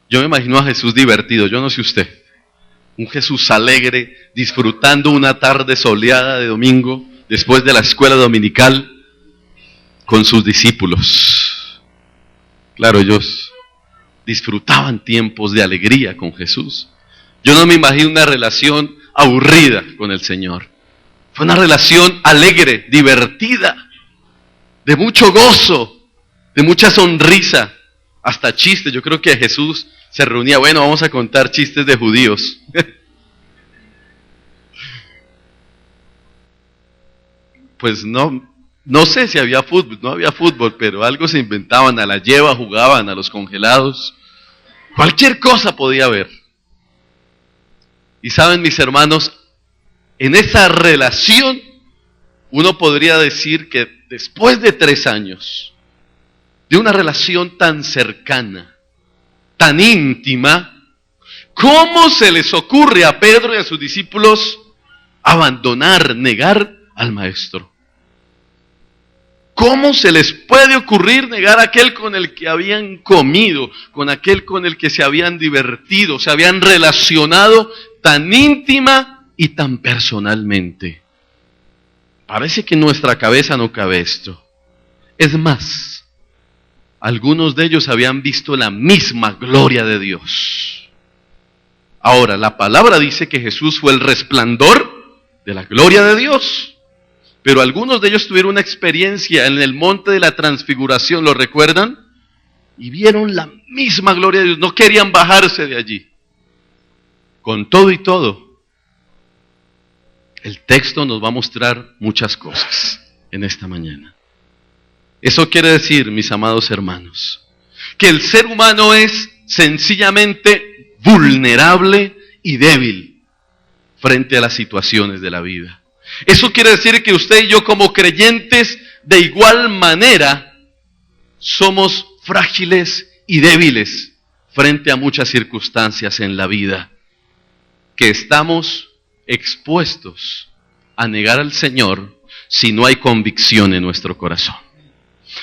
Yo me imagino a Jesús divertido, yo no sé usted. Un Jesús alegre, disfrutando una tarde soleada de domingo, después de la escuela dominical, con sus discípulos. Claro, ellos disfrutaban tiempos de alegría con Jesús. Yo no me imagino una relación aburrida con el Señor. Fue una relación alegre, divertida, de mucho gozo, de mucha sonrisa, hasta chistes. Yo creo que Jesús se reunía, bueno, vamos a contar chistes de judíos. Pues no sé si había fútbol, no había fútbol, pero algo se inventaban, a la lleva jugaban, a los congelados. Cualquier cosa podía haber. Y saben, mis hermanos, en esa relación, uno podría decir que después de 3 años, de una relación tan cercana, tan íntima, ¿cómo se les ocurre a Pedro y a sus discípulos abandonar, negar al Maestro? ¿Cómo se les puede ocurrir negar a aquel con el que habían comido, con aquel con el que se habían divertido, se habían relacionado tan íntima y tan personalmente? Parece que en nuestra cabeza no cabe esto. Es más, algunos de ellos habían visto la misma gloria de Dios. Ahora, la palabra dice que Jesús fue el resplandor de la gloria de Dios. Pero algunos de ellos tuvieron una experiencia en el monte de la transfiguración, ¿lo recuerdan? Y vieron la misma gloria de Dios, no querían bajarse de allí. Con todo y todo, el texto nos va a mostrar muchas cosas en esta mañana. Eso quiere decir, mis amados hermanos, que el ser humano es sencillamente vulnerable y débil frente a las situaciones de la vida. Eso quiere decir que usted y yo como creyentes de igual manera somos frágiles y débiles frente a muchas circunstancias en la vida, que estamos expuestos a negar al Señor si no hay convicción en nuestro corazón,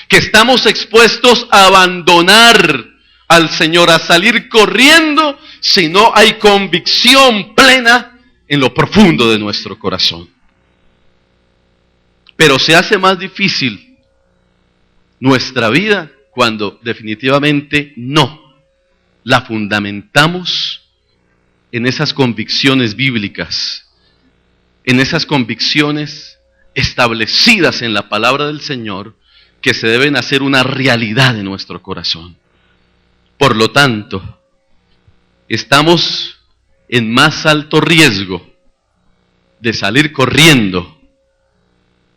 que estamos expuestos a abandonar al Señor, a salir corriendo si no hay convicción plena en lo profundo de nuestro corazón. Pero se hace más difícil nuestra vida cuando definitivamente no la fundamentamos en esas convicciones bíblicas, en esas convicciones establecidas en la palabra del Señor, que se deben hacer una realidad en nuestro corazón. Por lo tanto, estamos en más alto riesgo de salir corriendo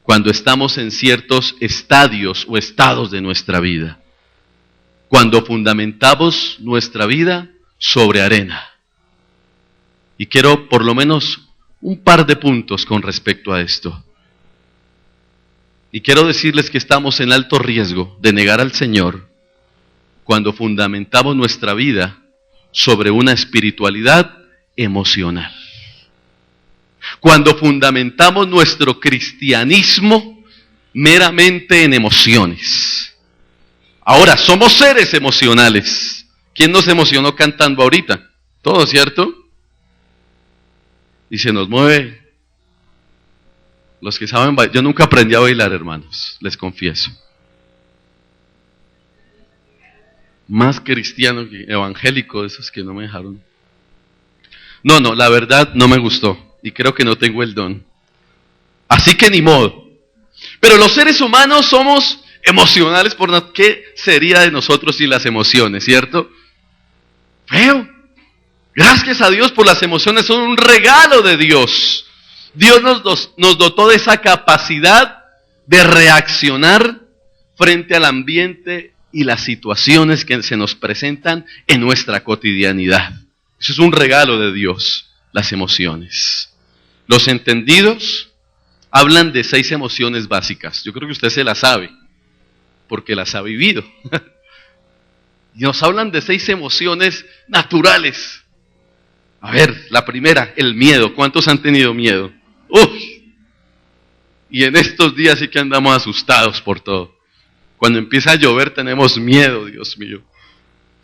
cuando estamos en ciertos estadios o estados de nuestra vida, cuando fundamentamos nuestra vida sobre arena. Y quiero por lo menos un par de puntos con respecto a esto. Y quiero decirles que estamos en alto riesgo de negar al Señor cuando fundamentamos nuestra vida sobre una espiritualidad emocional. Cuando fundamentamos nuestro cristianismo meramente en emociones. Ahora, somos seres emocionales. ¿Quién nos emocionó cantando ahorita? Todos, ¿cierto? Y se nos mueve. Los que saben bailar, yo nunca aprendí a bailar, hermanos, les confieso. Más cristiano que evangélico, esos que no me dejaron. No, la verdad no me gustó. Y creo que no tengo el don. Así que ni modo. Pero los seres humanos somos emocionales, ¿qué sería de nosotros sin las emociones, cierto? Feo. Gracias a Dios por las emociones, son un regalo de Dios. Dios nos dotó de esa capacidad de reaccionar frente al ambiente y las situaciones que se nos presentan en nuestra cotidianidad. Eso es un regalo de Dios, las emociones. Los entendidos hablan de 6 emociones básicas. Yo creo que usted se las sabe, porque las ha vivido. Y nos hablan de 6 emociones naturales. A ver, la primera, el miedo. ¿Cuántos han tenido miedo? Y en estos días sí que andamos asustados por todo. Cuando empieza a llover tenemos miedo, Dios mío.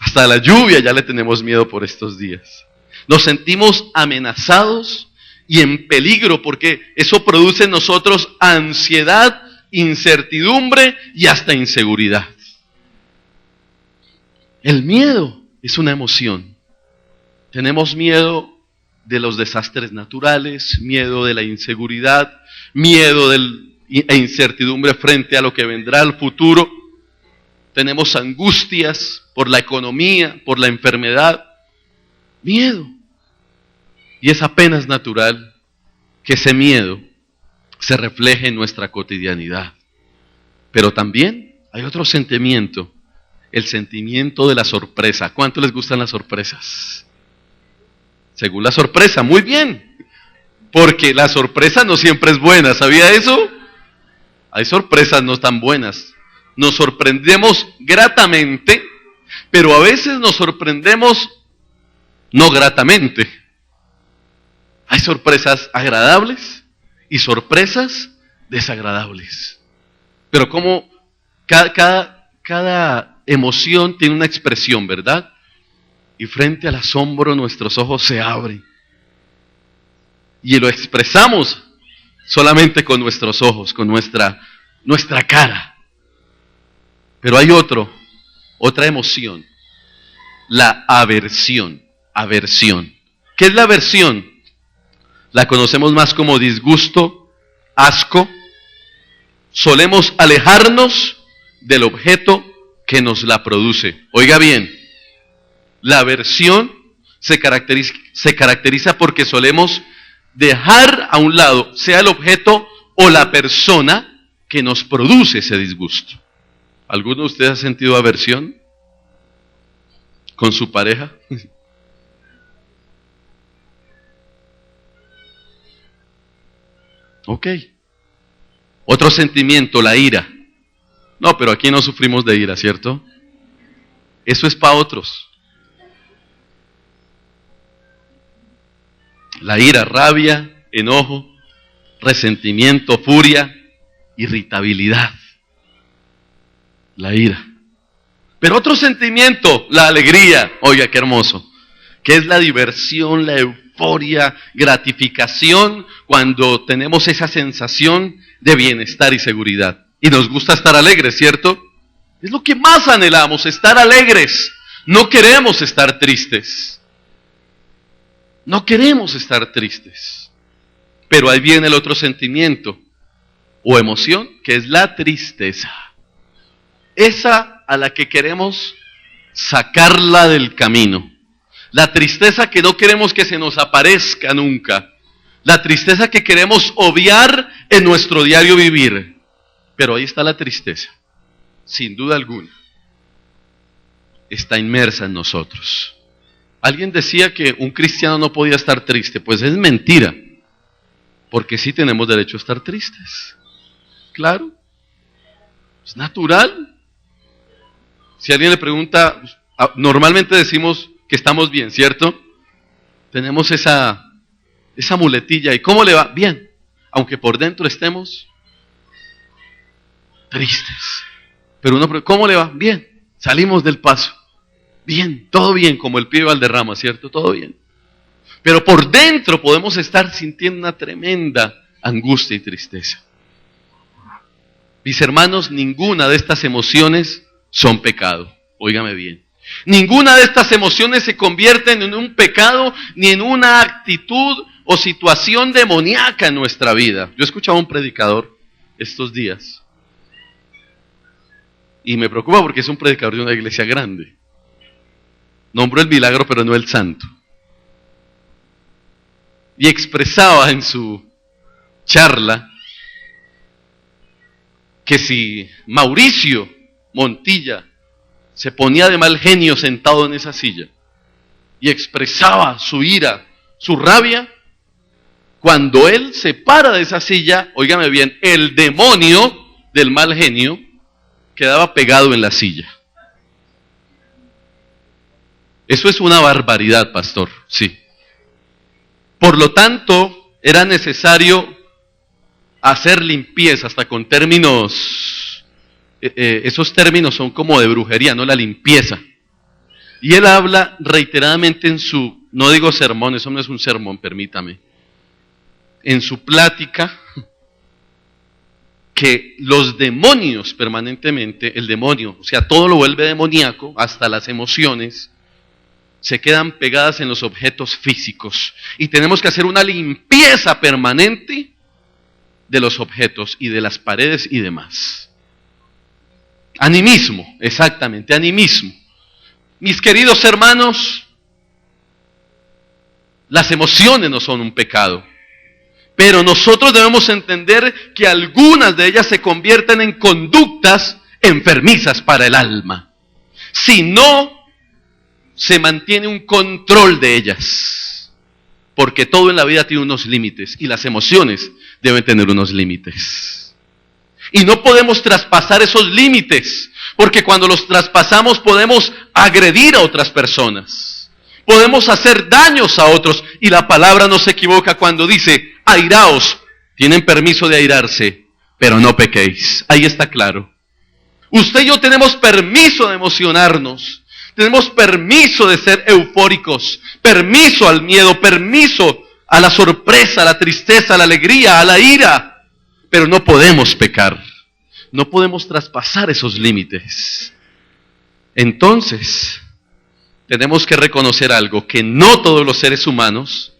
Hasta la lluvia ya le tenemos miedo por estos días. Nos sentimos amenazados y en peligro porque eso produce en nosotros ansiedad, incertidumbre y hasta inseguridad. El miedo es una emoción. Tenemos miedo de los desastres naturales, miedo de la inseguridad, miedo e incertidumbre frente a lo que vendrá al futuro. Tenemos angustias por la economía, por la enfermedad. Miedo. Y es apenas natural que ese miedo se refleje en nuestra cotidianidad. Pero también hay otro sentimiento, el sentimiento de la sorpresa. ¿Cuánto les gustan las sorpresas? Según la sorpresa, muy bien. Porque la sorpresa no siempre es buena, ¿sabía eso? Hay sorpresas no tan buenas. Nos sorprendemos gratamente, pero a veces nos sorprendemos no gratamente. Hay sorpresas agradables y sorpresas desagradables. Pero como cada emoción tiene una expresión, ¿verdad? Y frente al asombro nuestros ojos se abren. Y lo expresamos solamente con nuestros ojos, con nuestra cara. Pero hay otra emoción, la aversión. Aversión. ¿Qué es la aversión? La conocemos más como disgusto, asco. Solemos alejarnos del objeto que nos la produce. Oiga bien, la aversión se caracteriza porque solemos dejar a un lado, sea el objeto o la persona que nos produce ese disgusto. ¿Alguno de ustedes ha sentido aversión con su pareja? Ok. Otro sentimiento, la ira. No, pero aquí no sufrimos de ira, ¿cierto? Eso es para otros. La ira, rabia, enojo, resentimiento, furia, irritabilidad. La ira. Pero otro sentimiento, la alegría. Oiga, qué hermoso. Que es la diversión, la euforia, gratificación, cuando tenemos esa sensación de bienestar y seguridad. Y nos gusta estar alegres, ¿cierto? Es lo que más anhelamos, estar alegres. No queremos estar tristes. No queremos estar tristes. Pero ahí viene el otro sentimiento o emoción, que es la tristeza. Esa a la que queremos sacarla del camino. La tristeza que no queremos que se nos aparezca nunca. La tristeza que queremos obviar en nuestro diario vivir. Pero ahí está la tristeza, sin duda alguna. Está inmersa en nosotros. Alguien decía que un cristiano no podía estar triste. Pues es mentira. Porque sí tenemos derecho a estar tristes. Claro. Es natural. Si alguien le pregunta, normalmente decimos que estamos bien, ¿cierto? Tenemos esa muletilla. ¿Y cómo le va? Bien. Aunque por dentro estemos tristes. Pero uno pregunta, ¿cómo le va? Bien. Salimos del paso. Bien, todo bien, como el pibe Valderrama, ¿cierto? Todo bien. Pero por dentro podemos estar sintiendo una tremenda angustia y tristeza. Mis hermanos, ninguna de estas emociones son pecado. Óigame bien. Ninguna de estas emociones se convierten en un pecado ni en una actitud o situación demoníaca en nuestra vida. Yo escuchaba a un predicador estos días y me preocupa porque es un predicador de una iglesia grande. Nombró el milagro, pero no el santo. Y expresaba en su charla que si Mauricio Montilla se ponía de mal genio sentado en esa silla y expresaba su ira, su rabia, cuando él se para de esa silla, óigame bien, el demonio del mal genio quedaba pegado en la silla. Eso es una barbaridad, pastor, sí. Por lo tanto, era necesario hacer limpieza, hasta con términos, esos términos son como de brujería, ¿no? La limpieza. Y él habla reiteradamente en su, no digo sermón, eso no es un sermón, permítame, en su plática, que los demonios permanentemente, el demonio, o sea, todo lo vuelve demoníaco, hasta las emociones, se quedan pegadas en los objetos físicos. Y tenemos que hacer una limpieza permanente de los objetos y de las paredes y demás. Animismo, exactamente, animismo. Mis queridos hermanos, las emociones no son un pecado, pero nosotros debemos entender que algunas de ellas se convierten en conductas enfermizas para el alma. Si no se mantiene un control de ellas, porque todo en la vida tiene unos límites y las emociones deben tener unos límites. Y no podemos traspasar esos límites, porque cuando los traspasamos podemos agredir a otras personas, podemos hacer daños a otros, y la palabra no se equivoca cuando dice, airaos, tienen permiso de airarse, pero no pequéis. Ahí está claro. Usted y yo tenemos permiso de emocionarnos, tenemos permiso de ser eufóricos, permiso al miedo, permiso a la sorpresa, a la tristeza, a la alegría, a la ira, pero no podemos pecar, no podemos traspasar esos límites. Entonces, tenemos que reconocer algo, que no todos los seres humanos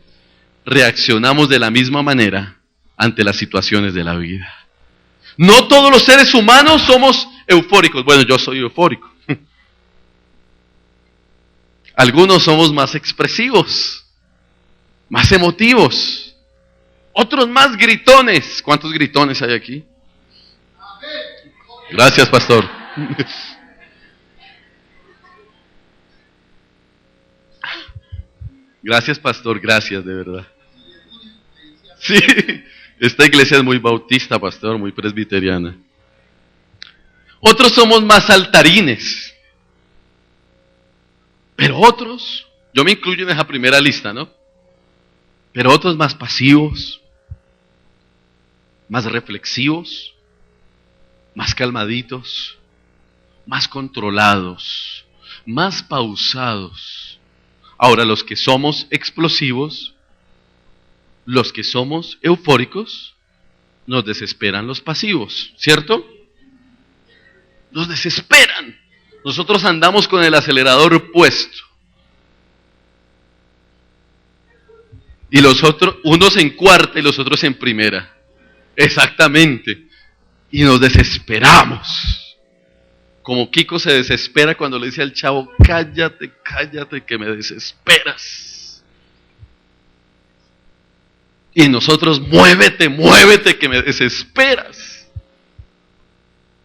reaccionamos de la misma manera ante las situaciones de la vida. No todos los seres humanos somos eufóricos. Bueno, yo soy eufórico. Algunos somos más expresivos, más emotivos, otros más gritones. ¿Cuántos gritones hay aquí? Gracias, pastor. Gracias, pastor, gracias, de verdad. Sí, esta iglesia es muy bautista, pastor, muy presbiteriana. Otros somos más saltarines. Pero otros, yo me incluyo en esa primera lista, ¿no? Pero otros más pasivos, más reflexivos, más calmaditos, más controlados, más pausados. Ahora, los que somos explosivos, los que somos eufóricos, nos desesperan los pasivos, ¿cierto? Nos desesperan. Nosotros andamos con el acelerador puesto. Y los otros, unos en cuarta y los otros en primera. Exactamente. Y nos desesperamos. Como Kiko se desespera cuando le dice al chavo, cállate, cállate, que me desesperas. Y nosotros, muévete, muévete, que me desesperas.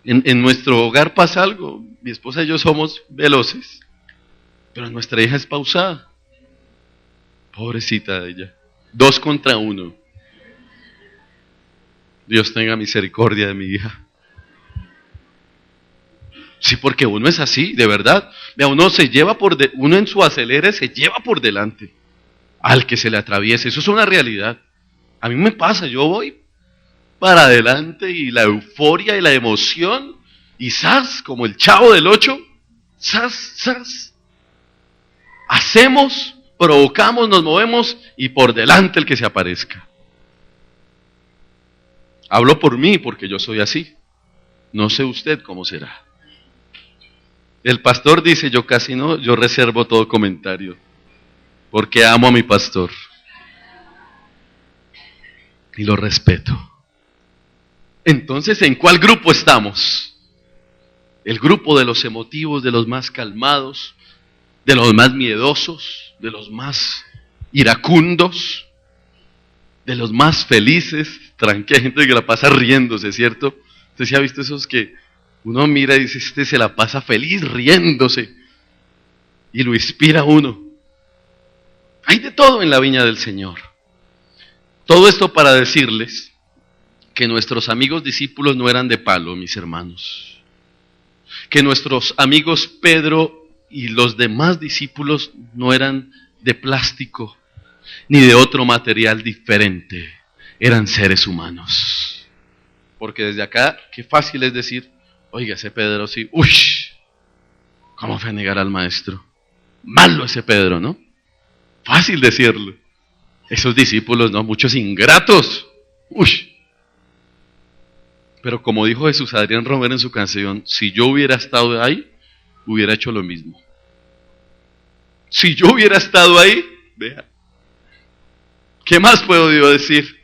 En nuestro hogar pasa algo. Mi esposa y yo somos veloces, pero nuestra hija es pausada. Pobrecita de ella. 2 contra 1. Dios tenga misericordia de mi hija. Sí, porque uno es así, de verdad. Vea, uno se lleva uno en su acelere se lleva por delante al que se le atraviese. Eso es una realidad. A mí me pasa, yo voy para adelante y la euforia y la emoción, y ¡zas! Como el Chavo del 8, ¡zas! ¡Zas! Hacemos, provocamos, nos movemos y por delante el que se aparezca. Hablo por mí porque yo soy así. No sé usted cómo será. El pastor dice, yo casi no, yo reservo todo comentario porque amo a mi pastor y lo respeto. Entonces, ¿en cuál grupo estamos? El grupo de los emotivos, de los más calmados, de los más miedosos, de los más iracundos, de los más felices. Tranquila, hay gente que la pasa riéndose, ¿cierto? Usted sí ha visto esos que uno mira y dice, este se la pasa feliz riéndose, y lo inspira a uno. Hay de todo en la viña del Señor. Todo esto para decirles que nuestros amigos discípulos no eran de palo, mis hermanos. Que nuestros amigos Pedro y los demás discípulos no eran de plástico, ni de otro material diferente. Eran seres humanos. Porque desde acá, qué fácil es decir, oiga, ese Pedro sí, uy, ¿cómo fue a negar al maestro? Malo ese Pedro, ¿no? Fácil decirlo. Esos discípulos, ¿no? Muchos ingratos. Uy. Pero como dijo Jesús Adrián Romero en su canción, si yo hubiera estado ahí, hubiera hecho lo mismo. Si yo hubiera estado ahí, vea. ¿Qué más puedo yo decir?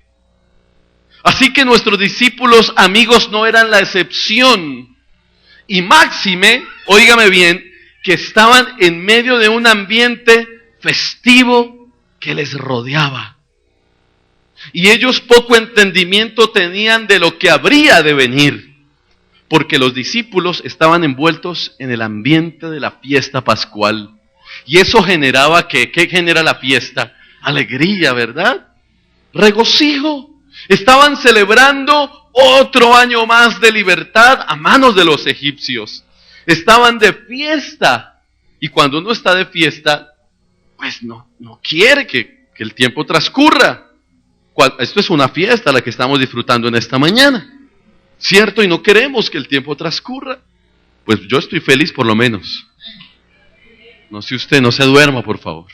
Así que nuestros discípulos amigos no eran la excepción. Y máxime, óigame bien, que estaban en medio de un ambiente festivo que les rodeaba. Y ellos poco entendimiento tenían de lo que habría de venir, porque los discípulos estaban envueltos en el ambiente de la fiesta pascual. Y eso generaba, ¿qué genera la fiesta? Alegría, ¿verdad? Regocijo. Estaban celebrando otro año más de libertad a manos de los egipcios. Estaban de fiesta. Y cuando uno está de fiesta, pues no quiere que el tiempo transcurra. Esto es una fiesta la que estamos disfrutando en esta mañana, ¿cierto? Y no queremos que el tiempo transcurra. Pues yo estoy feliz por lo menos. No sé usted, no se duerma, por favor.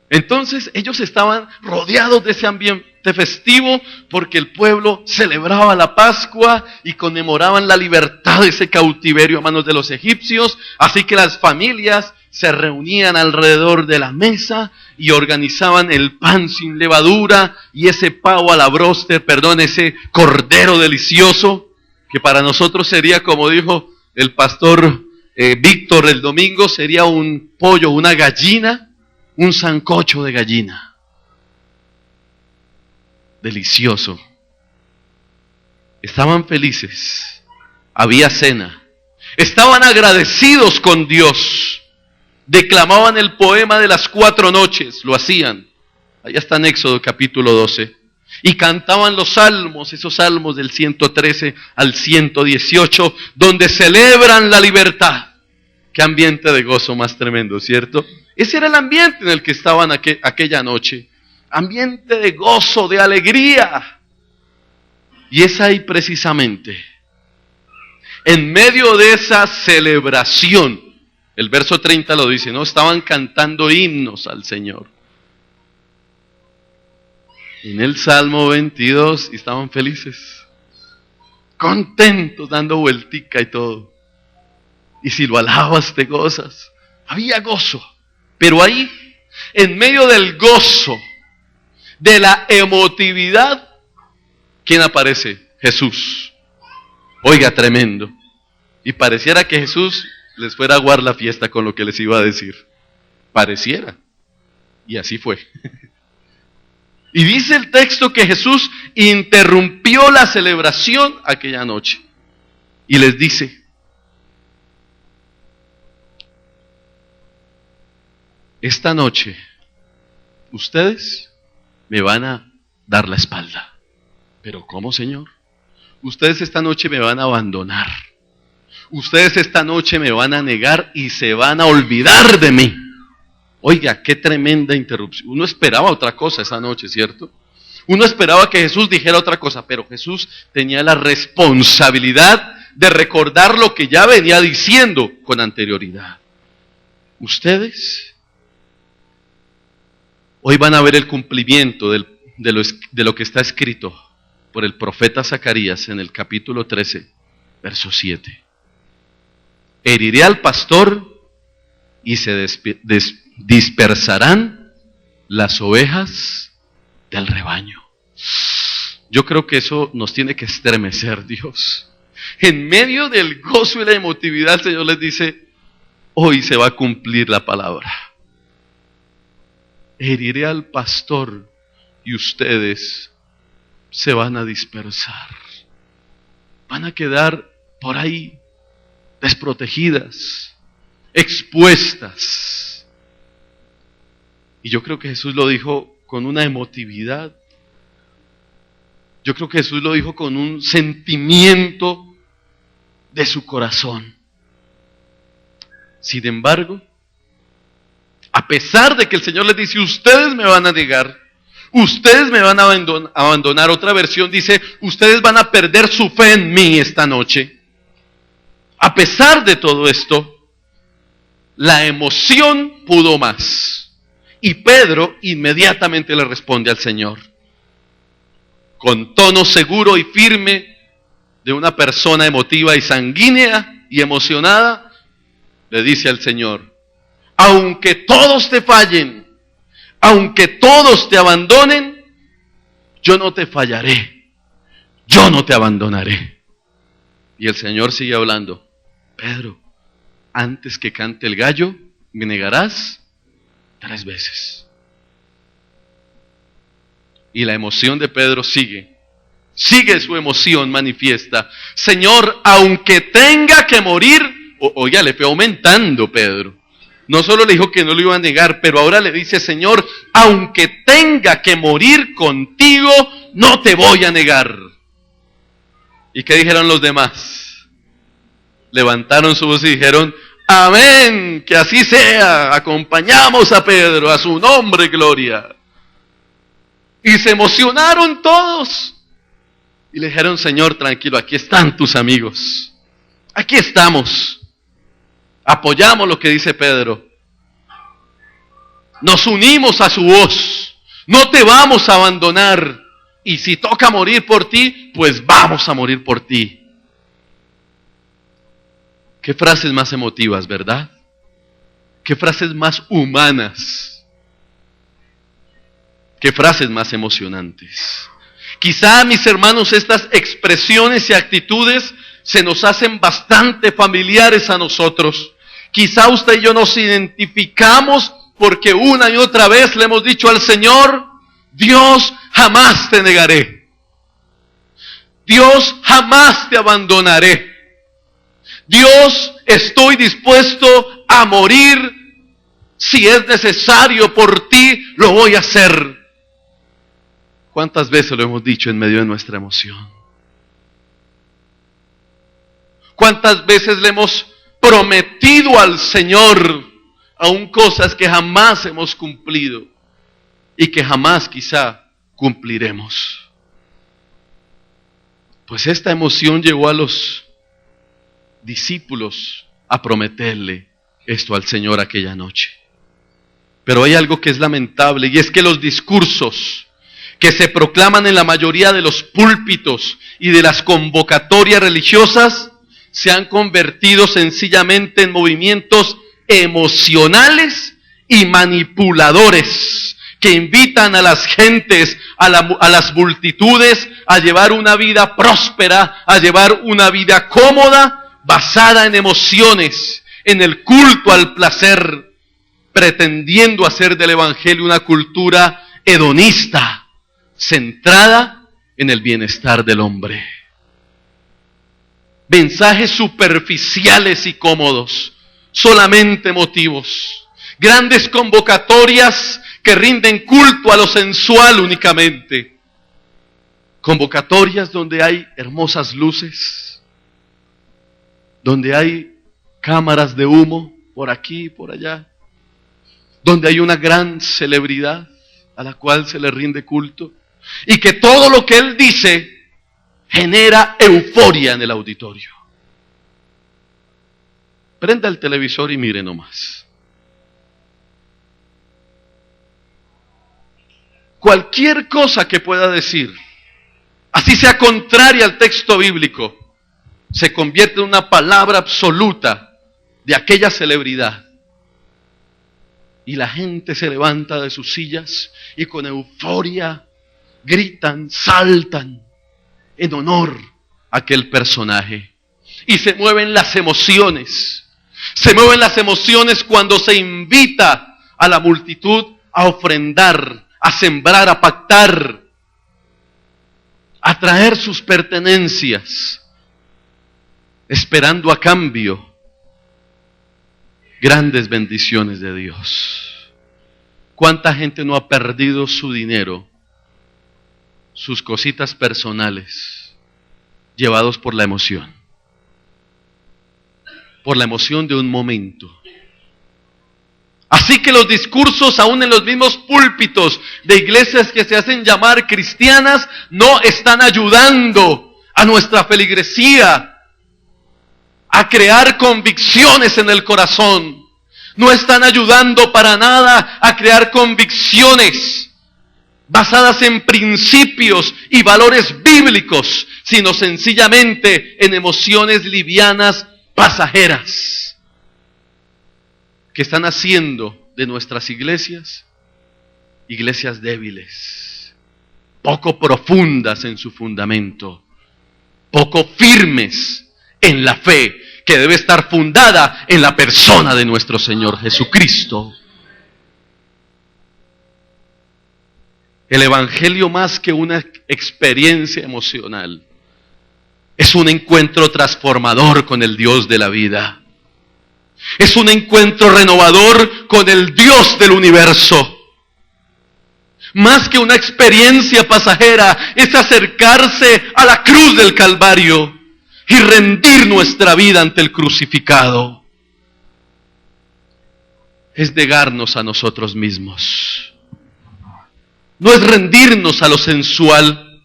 Entonces ellos estaban rodeados de ese ambiente festivo porque el pueblo celebraba la Pascua y conmemoraban la libertad de ese cautiverio a manos de los egipcios. Así que las familias se reunían alrededor de la mesa y organizaban el pan sin levadura y ese pavo a la bróster, ese cordero delicioso, que para nosotros sería, como dijo el pastor Víctor el domingo, sería un pollo, una gallina, un sancocho de gallina. Delicioso. Estaban felices. Había cena. Estaban agradecidos con Dios. Declamaban el poema de las 4 noches. Lo hacían. Allá está en Éxodo capítulo 12. Y cantaban los salmos, esos salmos del 113 al 118, donde celebran la libertad. Qué ambiente de gozo más tremendo, ¿cierto? Ese era el ambiente en el que estaban aquella noche. Ambiente de gozo, de alegría. Y es ahí precisamente, en medio de esa celebración, el verso 30 lo dice, ¿no? Estaban cantando himnos al Señor. En el Salmo 22 y estaban felices, contentos, dando vueltica y todo. Y si lo alabas te gozas. Había gozo. Pero ahí, en medio del gozo, de la emotividad, ¿quién aparece? Jesús. Oiga, tremendo. Y pareciera que Jesús les fuera a aguar la fiesta con lo que les iba a decir. Pareciera. Y así fue. Y dice el texto que Jesús interrumpió la celebración aquella noche. Y les dice, esta noche, ustedes me van a dar la espalda. ¿Pero cómo, Señor? Ustedes esta noche me van a abandonar. Ustedes esta noche me van a negar y se van a olvidar de mí. Oiga, qué tremenda interrupción. Uno esperaba otra cosa esa noche, ¿cierto? Uno esperaba que Jesús dijera otra cosa, pero Jesús tenía la responsabilidad de recordar lo que ya venía diciendo con anterioridad. Ustedes hoy van a ver el cumplimiento de lo que está escrito por el profeta Zacarías en el capítulo 13, verso 7. Heriré al pastor y se dispersarán las ovejas del rebaño. Yo creo que eso nos tiene que estremecer, Dios. En medio del gozo y la emotividad, el Señor les dice, hoy se va a cumplir la palabra. Heriré al pastor y ustedes se van a dispersar. Van a quedar por ahí desprotegidas, expuestas. Y yo creo que Jesús lo dijo con una emotividad. Yo creo que Jesús lo dijo con un sentimiento de su corazón. Sin embargo, a pesar de que el Señor les dice, ustedes me van a negar, ustedes me van a abandonar, otra versión dice, ustedes van a perder su fe en mí esta noche. A pesar de todo esto, la emoción pudo más. Y Pedro inmediatamente le responde al Señor, con tono seguro y firme de una persona emotiva y sanguínea y emocionada, le dice al Señor, aunque todos te fallen, aunque todos te abandonen, yo no te fallaré, yo no te abandonaré. Y el Señor sigue hablando, Pedro, antes que cante el gallo, me negarás 3 veces. Y la emoción de Pedro sigue su emoción manifiesta. Señor, aunque tenga que morir, oiga, le fue aumentando Pedro. No solo le dijo que no lo iba a negar, pero ahora le dice, Señor, aunque tenga que morir contigo, no te voy a negar. ¿Y qué dijeron los demás? Levantaron su voz y dijeron, amén, que así sea, acompañamos a Pedro, a su nombre, gloria. Y se emocionaron todos. Y le dijeron, Señor, tranquilo, aquí están tus amigos. Aquí estamos. Apoyamos lo que dice Pedro. Nos unimos a su voz. No te vamos a abandonar. Y si toca morir por ti, pues vamos a morir por ti. Qué frases más emotivas, ¿verdad? Qué frases más humanas. Qué frases más emocionantes. Quizá, mis hermanos, estas expresiones y actitudes se nos hacen bastante familiares a nosotros. Quizá usted y yo nos identificamos porque una y otra vez le hemos dicho al Señor, Dios, jamás te negaré. Dios, jamás te abandonaré. Dios, estoy dispuesto a morir. Si es necesario por ti, lo voy a hacer. ¿Cuántas veces lo hemos dicho en medio de nuestra emoción? ¿Cuántas veces le hemos prometido al Señor aún cosas que jamás hemos cumplido y que jamás quizá cumpliremos? Pues esta emoción llevó a los discípulos a prometerle esto al Señor aquella noche. Pero hay algo que es lamentable, y es que los discursos que se proclaman en la mayoría de los púlpitos y de las convocatorias religiosas se han convertido sencillamente en movimientos emocionales y manipuladores que invitan a las gentes, a las multitudes a llevar una vida próspera, a llevar una vida cómoda, basada en emociones, en el culto al placer, pretendiendo hacer del evangelio una cultura hedonista, centrada en el bienestar del hombre. Mensajes superficiales y cómodos, solamente emotivos. Grandes convocatorias que rinden culto a lo sensual únicamente. Convocatorias donde hay hermosas luces, donde hay cámaras de humo por aquí y por allá, donde hay una gran celebridad a la cual se le rinde culto, y que todo lo que él dice genera euforia en el auditorio. Prenda el televisor y mire nomás. Cualquier cosa que pueda decir, así sea contraria al texto bíblico, se convierte en una palabra absoluta de aquella celebridad. Y la gente se levanta de sus sillas y con euforia gritan, saltan en honor a aquel personaje. Y se mueven las emociones. Se mueven las emociones cuando se invita a la multitud a ofrendar, a sembrar, a pactar, a traer sus pertenencias, esperando a cambio grandes bendiciones de Dios. ¿Cuánta gente no ha perdido su dinero, sus cositas personales, llevados por la emoción? Por la emoción de un momento. Así que los discursos, aún en los mismos púlpitos de iglesias que se hacen llamar cristianas, no están ayudando a nuestra feligresía a crear convicciones en el corazón. No están ayudando para nada a crear convicciones basadas en principios y valores bíblicos, sino sencillamente en emociones livianas, pasajeras, que están haciendo de nuestras iglesias débiles, poco profundas en su fundamento, poco firmes en la fe que debe estar fundada en la persona de nuestro Señor Jesucristo. El Evangelio, más que una experiencia emocional, es un encuentro transformador con el Dios de la vida. Es un encuentro renovador con el Dios del universo. Más que una experiencia pasajera, es acercarse a la cruz del Calvario y rendir nuestra vida ante el crucificado. Es negarnos a nosotros mismos. No es rendirnos a lo sensual,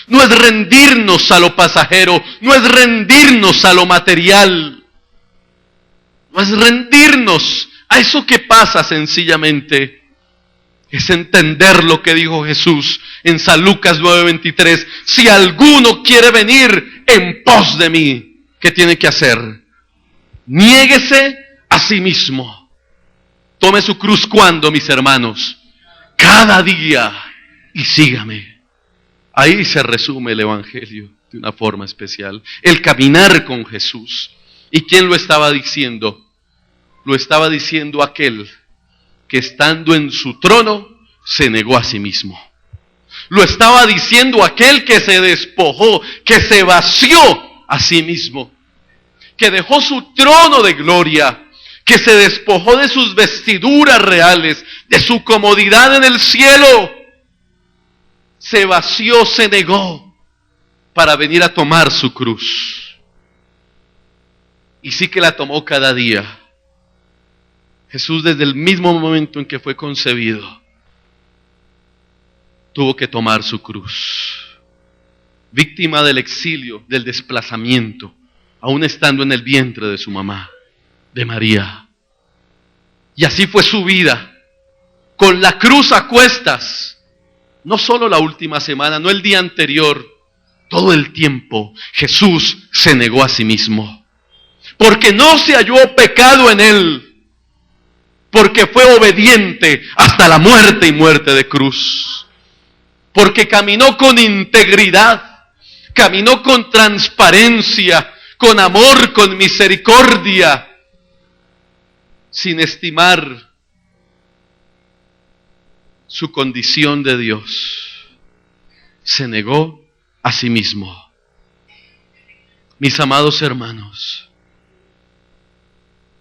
no es rendirnos a lo pasajero, no es rendirnos a lo material, no es rendirnos a eso que pasa sencillamente. Es entender lo que dijo Jesús en San Lucas 9:23. Si alguno quiere venir en pos de mí, ¿qué tiene que hacer? Niéguese a sí mismo. Tome su cruz, ¿cuándo, mis hermanos? Cada día, y sígame. Ahí se resume el Evangelio de una forma especial. El caminar con Jesús. ¿Y quién lo estaba diciendo? Lo estaba diciendo aquel que estando en su trono se negó a sí mismo. Lo estaba diciendo aquel que se despojó, que se vació a sí mismo, que dejó su trono de gloria, que se despojó de sus vestiduras reales, de su comodidad en el cielo. Se vació, se negó para venir a tomar su cruz. Y sí que la tomó cada día. Jesús, desde el mismo momento en que fue concebido, tuvo que tomar su cruz. Víctima del exilio, del desplazamiento, aún estando en el vientre de su mamá, de María. Y así fue su vida, con la cruz a cuestas. No solo la última semana, no el día anterior, todo el tiempo Jesús se negó a sí mismo. Porque no se halló pecado en él. Porque fue obediente hasta la muerte y muerte de cruz. Porque caminó con integridad, caminó con transparencia, con amor, con misericordia, sin estimar su condición de Dios. Se negó a sí mismo. Mis amados hermanos,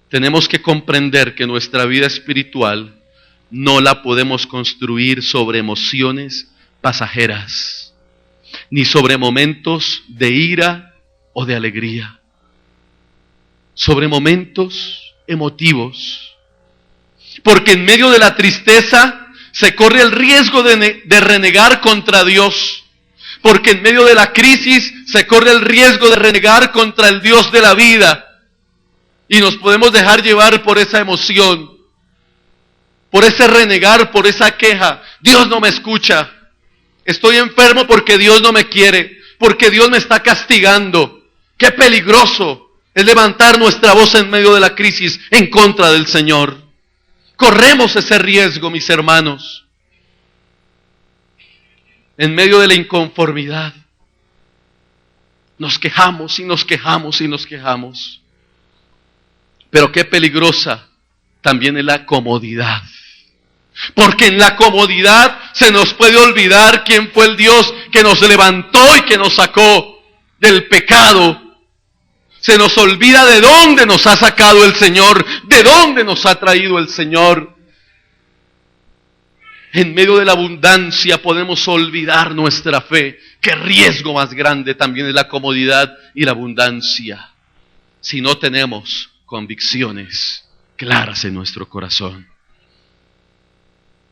tenemos que comprender que nuestra vida espiritual no la podemos construir sobre emociones pasajeras, ni sobre momentos de ira o de alegría, sobre momentos emotivos. Porque en medio de la tristeza se corre el riesgo de renegar contra Dios. Porque en medio de la crisis se corre el riesgo de renegar contra el Dios de la vida. Y nos podemos dejar llevar por esa emoción, por ese renegar, por esa queja. Dios no me escucha. Estoy enfermo porque Dios no me quiere, porque Dios me está castigando. Qué peligroso es levantar nuestra voz en medio de la crisis en contra del Señor. Corremos ese riesgo, mis hermanos. En medio de la inconformidad, nos quejamos y nos quejamos y nos quejamos. Pero qué peligrosa también es la comodidad. Porque en la comodidad se nos puede olvidar quién fue el Dios que nos levantó y que nos sacó del pecado. Se nos olvida de dónde nos ha sacado el Señor, de dónde nos ha traído el Señor. En medio de la abundancia podemos olvidar nuestra fe. Qué riesgo más grande también es la comodidad y la abundancia, si no tenemos convicciones claras en nuestro corazón.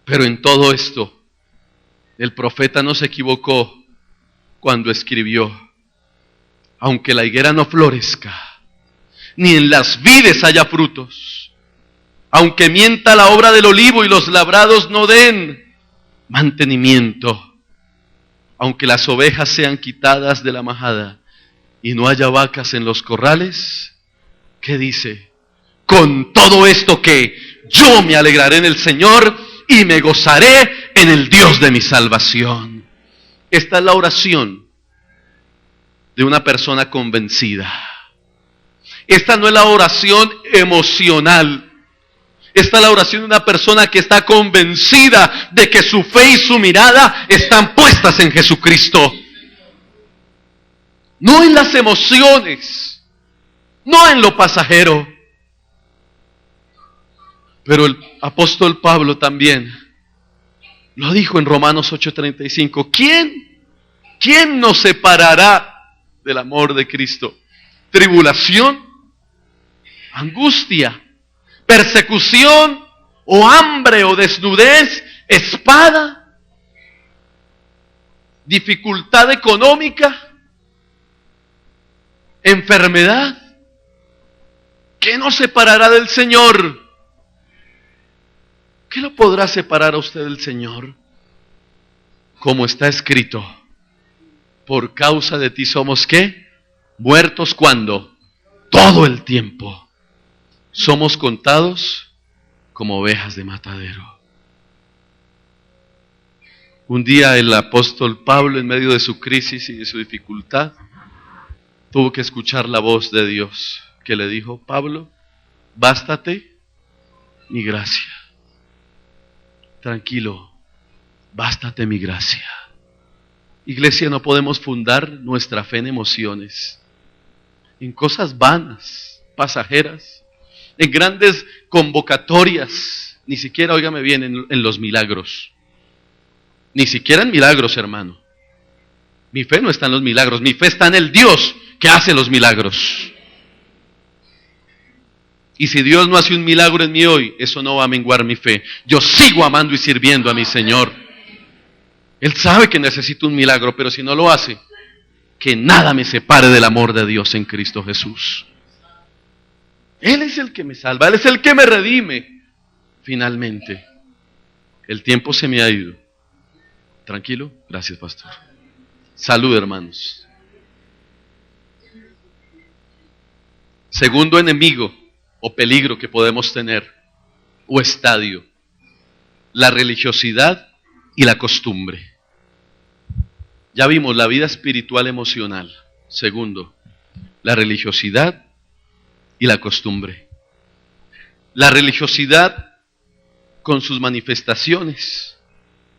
Pero en todo esto, el profeta no se equivocó cuando escribió: aunque la higuera no florezca, ni en las vides haya frutos. Aunque mienta la obra del olivo y los labrados no den mantenimiento. Aunque las ovejas sean quitadas de la majada y no haya vacas en los corrales, ¿qué dice? Con todo esto que yo me alegraré en el Señor y me gozaré en el Dios de mi salvación. Esta es la oración de una persona convencida. Esta no es la oración emocional. Esta es la oración de una persona que está convencida de que su fe y su mirada están puestas en Jesucristo. No en las emociones, no en lo pasajero. Pero el apóstol Pablo también lo dijo en Romanos 8:35. ¿Quién nos separará del amor de Cristo? ¿Tribulación? ¿Angustia? ¿Persecución? ¿O hambre? ¿O desnudez? ¿Espada? ¿Dificultad económica? ¿Enfermedad? ¿Qué nos separará del Señor? ¿Qué lo podrá separar a usted del Señor? Como está escrito, por causa de ti somos ¿qué? Muertos ¿cuándo? Todo el tiempo. Somos contados como ovejas de matadero. Un día el apóstol Pablo, en medio de su crisis y de su dificultad, tuvo que escuchar la voz de Dios que le dijo: Pablo, bástate mi gracia. Tranquilo, bástate mi gracia. Iglesia, no podemos fundar nuestra fe en emociones, en cosas vanas, pasajeras, en grandes convocatorias, ni siquiera, óigame bien, en los milagros. Ni siquiera en milagros, hermano. Mi fe no está en los milagros, mi fe está en el Dios que hace los milagros. Y si Dios no hace un milagro en mí hoy, eso no va a menguar mi fe. Yo sigo amando y sirviendo a mi Señor. Él sabe que necesito un milagro, pero si no lo hace, que nada me separe del amor de Dios en Cristo Jesús. Él es el que me salva, Él es el que me redime. Finalmente, el tiempo se me ha ido. ¿Tranquilo? Gracias, pastor. Salud, hermanos. Segundo enemigo o peligro que podemos tener, o estadio: la religiosidad y la costumbre. Ya vimos la vida espiritual emocional. Segundo, la religiosidad y la costumbre. La religiosidad, con sus manifestaciones,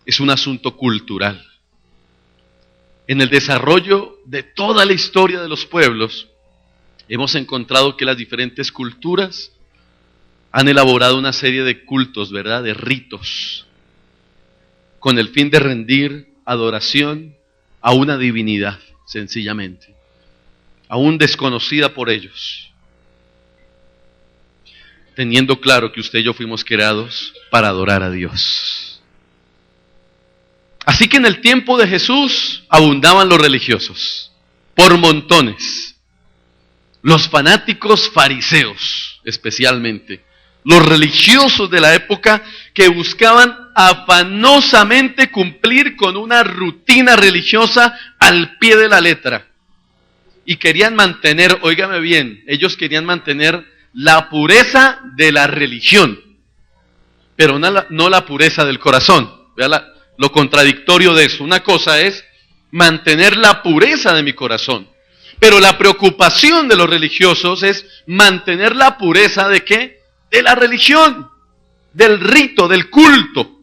es un asunto cultural. En el desarrollo de toda la historia de los pueblos, hemos encontrado que las diferentes culturas han elaborado una serie de cultos, ¿verdad? De ritos, con el fin de rendir adoración a una divinidad, sencillamente, aún desconocida por ellos, teniendo claro que usted y yo fuimos creados para adorar a Dios. Así que en el tiempo de Jesús abundaban los religiosos, por montones. Los fanáticos fariseos, especialmente, los religiosos de la época que buscaban afanosamente cumplir con una rutina religiosa al pie de la letra. Y querían mantener, óigame bien, ellos querían mantener la pureza de la religión, pero no la pureza del corazón. Vea lo contradictorio de eso. Una cosa es mantener la pureza de mi corazón, pero la preocupación de los religiosos es mantener la pureza ¿de qué? De la religión, del rito, del culto.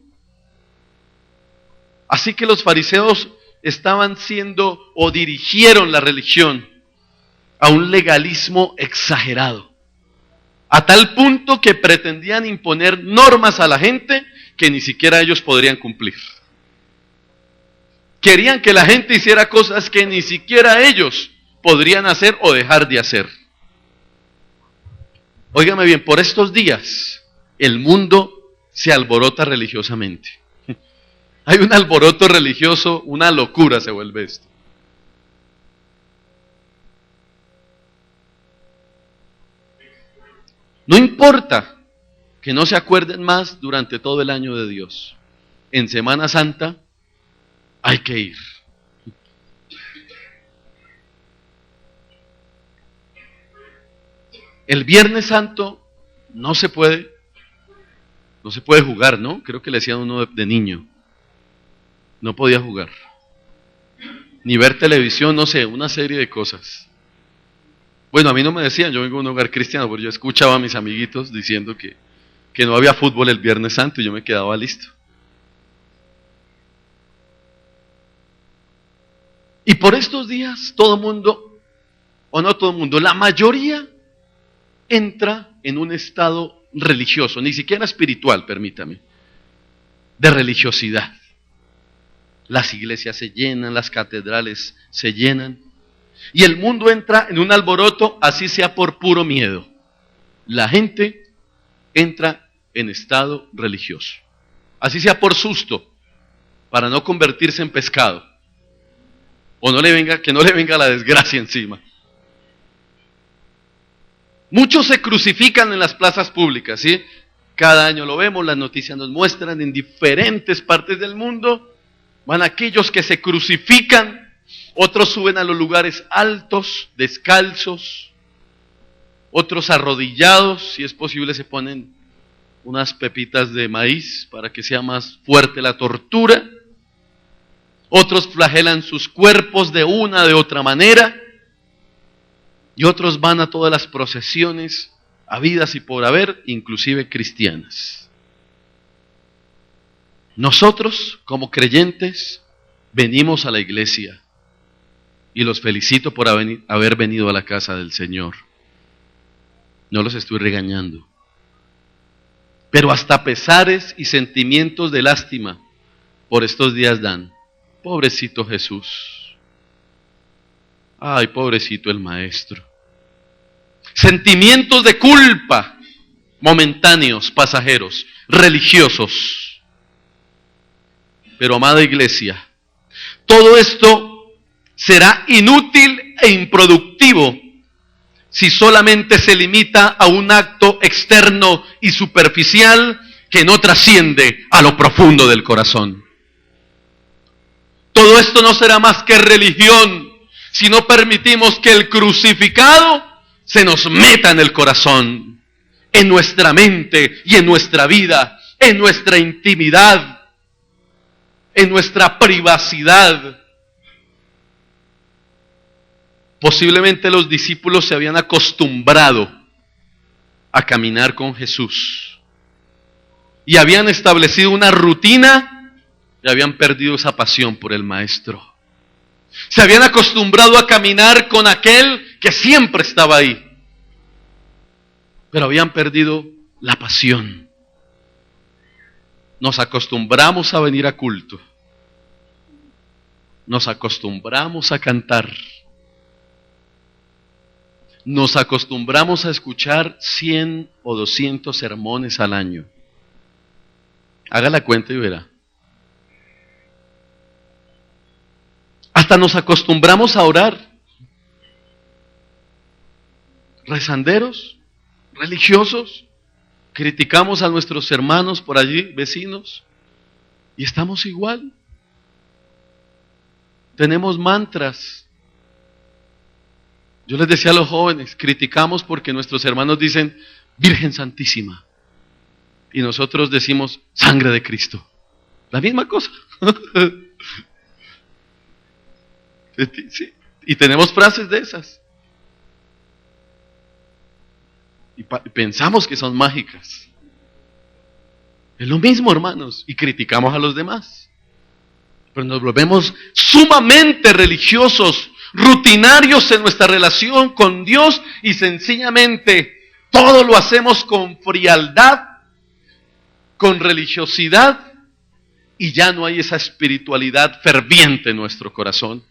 Así que los fariseos estaban siendo o dirigieron la religión a un legalismo exagerado, a tal punto que pretendían imponer normas a la gente que ni siquiera ellos podrían cumplir. Querían que la gente hiciera cosas que ni siquiera ellos podrían hacer o dejar de hacer. Óigame bien, por estos días el mundo se alborota religiosamente. Hay un alboroto religioso, una locura se vuelve esto. No importa que no se acuerden más durante todo el año de Dios. En Semana Santa hay que ir. El Viernes Santo no se puede jugar, ¿no? Creo que le decían uno de niño. No podía jugar. Ni ver televisión, no sé, una serie de cosas. Bueno, a mí no me decían, yo vengo de un hogar cristiano, porque yo escuchaba a mis amiguitos diciendo que no había fútbol el Viernes Santo y yo me quedaba listo. Y por estos días, todo el mundo, o no todo el mundo, la mayoría entra en un estado religioso, ni siquiera espiritual, permítame, de religiosidad. Las iglesias se llenan, las catedrales se llenan, y el mundo entra en un alboroto, así sea por puro miedo. La gente entra en estado religioso, así sea por susto, para no convertirse en pescado, o que no le venga la desgracia encima. Muchos se crucifican en las plazas públicas, ¿sí? Cada año lo vemos, las noticias nos muestran en diferentes partes del mundo. Van aquellos que se crucifican, otros suben a los lugares altos, descalzos, otros arrodillados, si es posible se ponen unas pepitas de maíz para que sea más fuerte la tortura. Otros flagelan sus cuerpos de una, de otra manera. Y otros van a todas las procesiones habidas y por haber, inclusive cristianas. Nosotros, como creyentes, venimos a la iglesia y los felicito por haber venido a la casa del Señor. No los estoy regañando. Pero hasta pesares y sentimientos de lástima por estos días dan. Pobrecito Jesús. Ay, pobrecito el maestro. Sentimientos de culpa, momentáneos, pasajeros, religiosos. Pero amada iglesia, todo esto será inútil e improductivo si solamente se limita a un acto externo y superficial que no trasciende a lo profundo del corazón. Todo esto no será más que religión si no permitimos que el crucificado se nos meta en el corazón, en nuestra mente y en nuestra vida, en nuestra intimidad, en nuestra privacidad. Posiblemente los discípulos se habían acostumbrado a caminar con Jesús y habían establecido una rutina y habían perdido esa pasión por el Maestro. Se habían acostumbrado a caminar con aquel que siempre estaba ahí, pero habían perdido la pasión. Nos acostumbramos a venir a culto, nos acostumbramos a cantar, nos acostumbramos a escuchar 100 o 200 sermones al año. Haga la cuenta y verá. Hasta nos acostumbramos a orar. Rezanderos, religiosos, criticamos a nuestros hermanos por allí, vecinos, y estamos igual. Tenemos mantras. Yo les decía a los jóvenes, criticamos porque nuestros hermanos dicen Virgen Santísima, y nosotros decimos sangre de Cristo. La misma cosa. Sí, y tenemos frases de esas. Y pensamos que son mágicas. Es lo mismo, hermanos, y criticamos a los demás. Pero nos volvemos sumamente religiosos, rutinarios en nuestra relación con Dios y sencillamente todo lo hacemos con frialdad, con religiosidad, y ya no hay esa espiritualidad ferviente en nuestro corazón.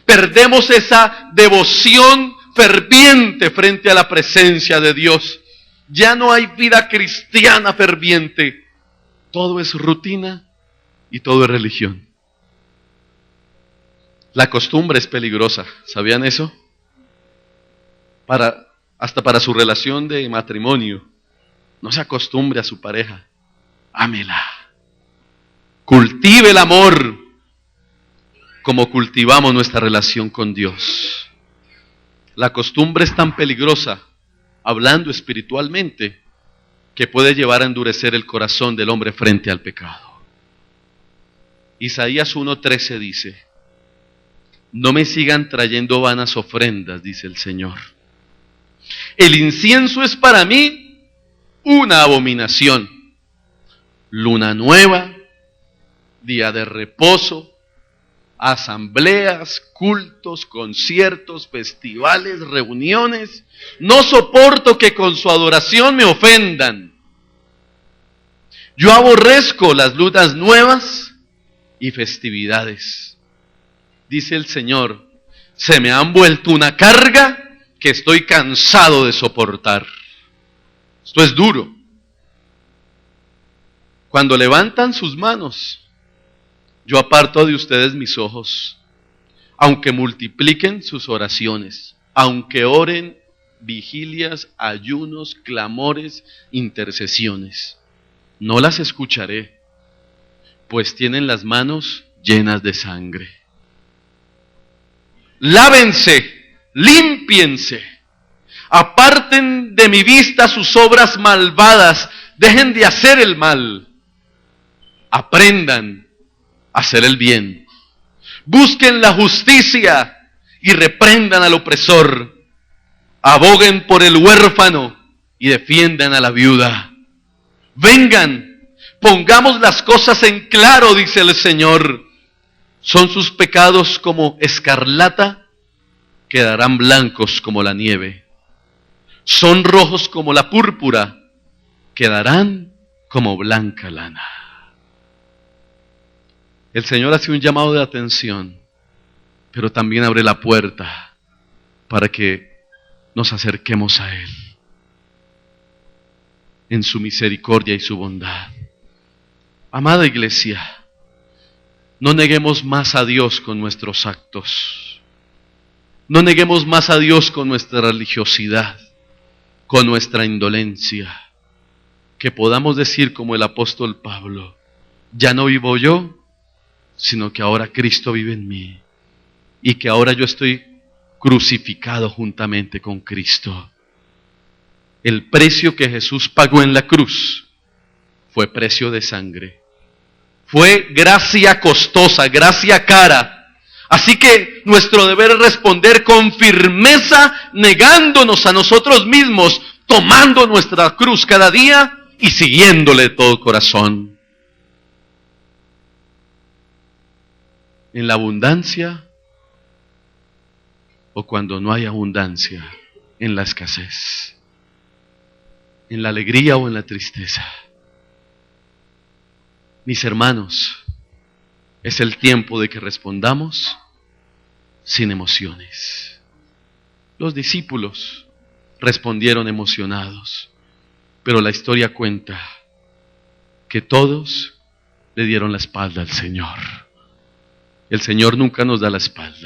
Perdemos esa devoción ferviente frente a la presencia de Dios. Ya no hay vida cristiana ferviente. Todo es rutina y todo es religión. La costumbre es peligrosa. ¿Sabían eso? Hasta para su relación de matrimonio. No se acostumbre a su pareja. Ámela. Cultive el amor como cultivamos nuestra relación con Dios. La costumbre es tan peligrosa, hablando espiritualmente, que puede llevar a endurecer el corazón del hombre frente al pecado. Isaías 1:13 dice: no me sigan trayendo vanas ofrendas, dice el Señor. El incienso es para mí una abominación. Luna nueva, día de reposo, asambleas, cultos, conciertos, festivales, reuniones. No soporto que con su adoración me ofendan. Yo aborrezco las lunas nuevas y festividades. Dice el Señor, se me han vuelto una carga que estoy cansado de soportar. Esto es duro. Cuando levantan sus manos, yo aparto de ustedes mis ojos, aunque multipliquen sus oraciones, aunque oren vigilias, ayunos, clamores, intercesiones. No las escucharé, pues tienen las manos llenas de sangre. Lávense, límpiense, aparten de mi vista sus obras malvadas, dejen de hacer el mal, aprendan a hacer el bien, busquen la justicia y reprendan al opresor, aboguen por el huérfano y defiendan a la viuda. Vengan, pongamos las cosas en claro, dice el Señor. Son sus pecados como escarlata, quedarán blancos como la nieve. Son rojos como la púrpura, quedarán como blanca lana. El Señor hace un llamado de atención, pero también abre la puerta para que nos acerquemos a Él en su misericordia y su bondad. Amada iglesia, no neguemos más a Dios con nuestros actos. No neguemos más a Dios con nuestra religiosidad, con nuestra indolencia. Que podamos decir como el apóstol Pablo, ya no vivo yo, sino que ahora Cristo vive en mí. Y que ahora yo estoy crucificado juntamente con Cristo. El precio que Jesús pagó en la cruz fue precio de sangre. Fue gracia costosa, gracia cara. Así que nuestro deber es responder con firmeza, negándonos a nosotros mismos, tomando nuestra cruz cada día y siguiéndole de todo corazón. En la abundancia o cuando no hay abundancia, en la escasez, en la alegría o en la tristeza. Mis hermanos, es el tiempo de que respondamos sin emociones. Los discípulos respondieron emocionados, pero la historia cuenta que todos le dieron la espalda al Señor. El Señor nunca nos da la espalda.